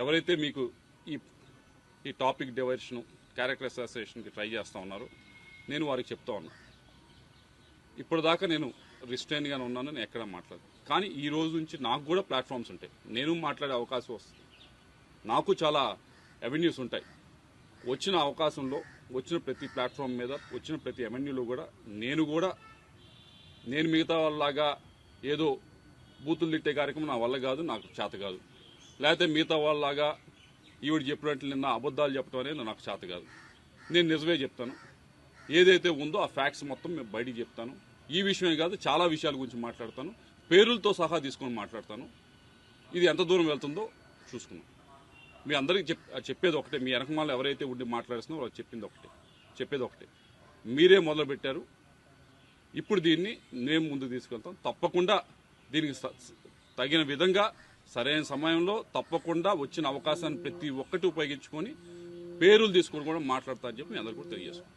ఎవరైతే మీకు ఈ ఈ టాపిక్ డైవర్షన్ క్యారెక్టర్ అసోసియేషన్కి ట్రై చేస్తూ ఉన్నారో నేను వారికి చెప్తా ఉన్నా, ఇప్పటిదాకా నేను రిస్ట్రైన్గానే ఉన్నాను, నేను ఎక్కడ మాట్లాడను. కానీ ఈ రోజు నుంచి నాకు కూడా ప్లాట్ఫామ్స్ ఉంటాయి, నేను మాట్లాడే అవకాశం వస్తుంది, నాకు చాలా అవెన్యూస్ ఉంటాయి. వచ్చిన అవకాశంలో వచ్చిన ప్రతి ప్లాట్ఫామ్ మీద వచ్చిన ప్రతి అవెన్యూలో కూడా నేను మిగతా వాళ్ళలాగా ఏదో బూతులు తిట్టే కార్యక్రమం నా వల్ల కాదు, నాకు చేత కాదు. లేకపోతే మిగతా వాళ్ళలాగా ఈవిడ చెప్పినట్లు నిన్న అబద్ధాలు చెప్పడం అనేది నాకు చేత కాదు. నేను నిజమే చెప్తాను, ఏదైతే ఉందో ఆ ఫ్యాక్ట్స్ మొత్తం మేము బయటికి చెప్తాను. ఈ విషయమే కాదు, చాలా విషయాల గురించి మాట్లాడతాను, పేరులతో సహా తీసుకొని మాట్లాడతాను. ఇది ఎంత దూరం వెళ్తుందో చూసుకున్నాం. మీ అందరికీ చెప్పేది ఒకటే, మీ వెనకమాల ఎవరైతే ఉండి మాట్లాడుతున్నారో వాళ్ళకి చెప్పేది ఒకటే, మీరే మొదలుపెట్టారు, ఇప్పుడు దీన్ని మేము ముందుకు తీసుకెళ్తాం. తప్పకుండా దీనికి తగిన విధంగా సరైన సమయంలో తప్పకుండా వచ్చిన అవకాశాన్ని ప్రతి ఒక్కటి ఉపయోగించుకొని పేరులు తీసుకొని కూడా మాట్లాడతా అని చెప్పి మీ అందరికీ కూడా తెలియజేస్తాం.